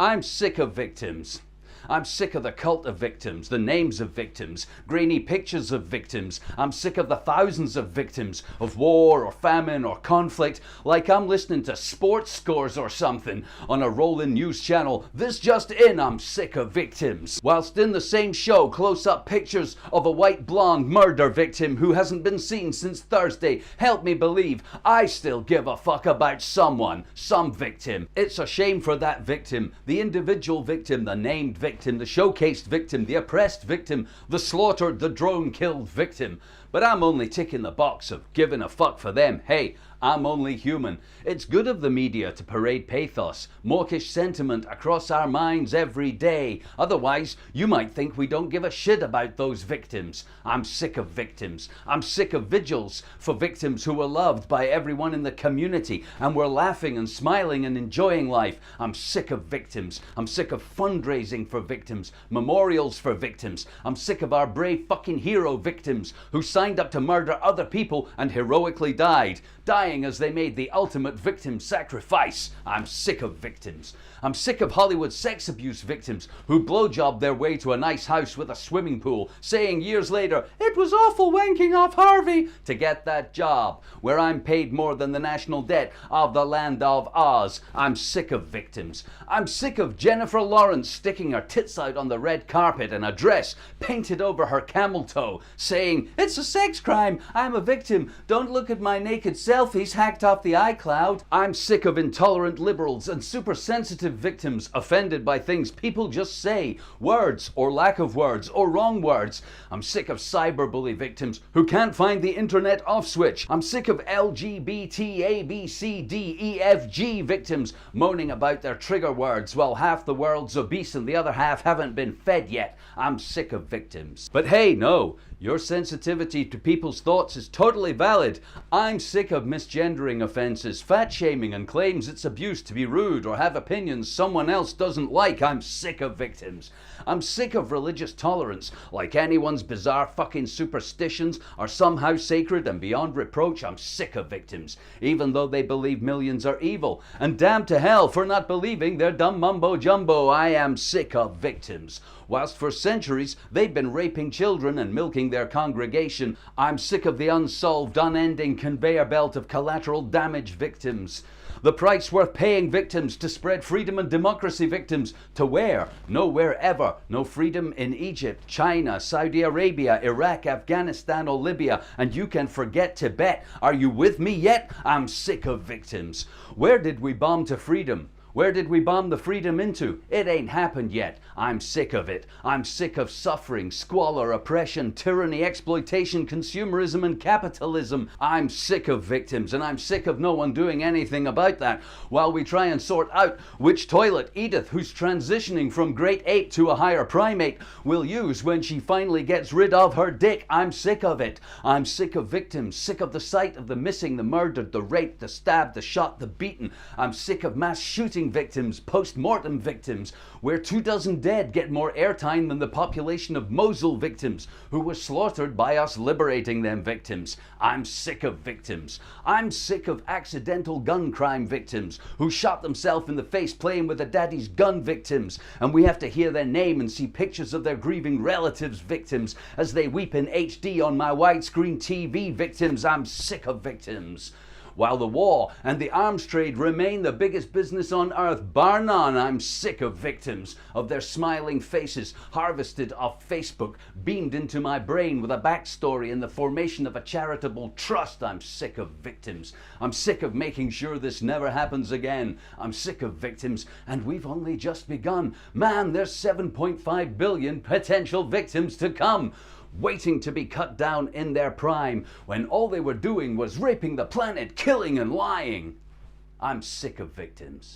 I'm sick of victims. I'm sick of the cult of victims, the names of victims, grainy pictures of victims. I'm sick of the thousands of victims of war or famine or conflict, like I'm listening to sports scores or something on a rolling news channel. This just in, I'm sick of victims. Whilst in the same show, close-up pictures of a white blonde murder victim who hasn't been seen since Thursday help me believe I still give a fuck about someone, some victim. It's a shame for that victim, the individual victim, the named victim, the showcased victim, the oppressed victim, the slaughtered, the drone-killed victim. But I'm only ticking the box of giving a fuck for them. Hey, I'm only human. It's good of the media to parade pathos, mawkish sentiment across our minds every day. Otherwise, you might think we don't give a shit about those victims. I'm sick of victims. I'm sick of vigils for victims who were loved by everyone in the community and were laughing and smiling and enjoying life. I'm sick of victims. I'm sick of fundraising for victims, memorials for victims. I'm sick of our brave fucking hero victims who signed up to murder other people and heroically died, dying as they made the ultimate victim sacrifice. I'm sick of victims. I'm sick of Hollywood sex abuse victims who blowjob their way to a nice house with a swimming pool, saying years later, "It was awful wanking off Harvey," to get that job, where I'm paid more than the national debt of the land of Oz. I'm sick of victims. I'm sick of Jennifer Lawrence sticking her tits out on the red carpet in a dress painted over her camel toe, saying, "It's a sex crime. I'm a victim. Don't look at my naked selfies hacked off the iCloud." I'm sick of intolerant liberals and super sensitive victims offended by things people just say, words or lack of words or wrong words. I'm sick of cyberbully victims who can't find the internet off switch. I'm sick of LGBT ABCDEFG victims moaning about their trigger words while half the world's obese and the other half haven't been fed yet. I'm sick of victims. But hey, no, your sensitivity to people's thoughts is totally valid. I'm sick of misgendering offenses, fat shaming, and claims it's abuse to be rude or have opinions someone else doesn't like. I'm sick of victims. I'm sick of religious tolerance, like anyone's bizarre fucking superstitions are somehow sacred and beyond reproach. I'm sick of victims, even though they believe millions are evil, and damn to hell for not believing their dumb mumbo jumbo. I am sick of victims. Whilst for centuries they've been raping children and milking their congregation, I'm sick of the unsolved, unending conveyor belt of collateral damage victims. The price worth paying victims to spread freedom and democracy victims to where? Nowhere ever. No freedom in Egypt, China, Saudi Arabia, Iraq, Afghanistan or Libya, and you can forget Tibet. Are you with me yet? I'm sick of victims. Where did we bomb to freedom? Where did we bomb the freedom into? It ain't happened yet. I'm sick of it. I'm sick of suffering, squalor, oppression, tyranny, exploitation, consumerism, and capitalism. I'm sick of victims, and I'm sick of no one doing anything about that while we try and sort out which toilet Edith, who's transitioning from great ape to a higher primate, will use when she finally gets rid of her dick. I'm sick of it. I'm sick of victims, sick of the sight of the missing, the murdered, the raped, the stabbed, the shot, the beaten. I'm sick of mass shooting victims, post-mortem victims, where 24 dead get more airtime than the population of Mosul victims who were slaughtered by us liberating them victims. I'm sick of victims. I'm sick of accidental gun crime victims who shot themselves in the face playing with a daddy's gun victims, and we have to hear their name and see pictures of their grieving relatives victims as they weep in HD on my widescreen TV victims. I'm sick of victims. While the war and the arms trade remain the biggest business on earth, bar none, I'm sick of victims, of their smiling faces harvested off Facebook, beamed into my brain with a backstory in the formation of a charitable trust. I'm sick of victims. I'm sick of making sure this never happens again. I'm sick of victims, and we've only just begun. Man, there's 7.5 billion potential victims to come, waiting to be cut down in their prime, when all they were doing was raping the planet, killing and lying. I'm sick of victims.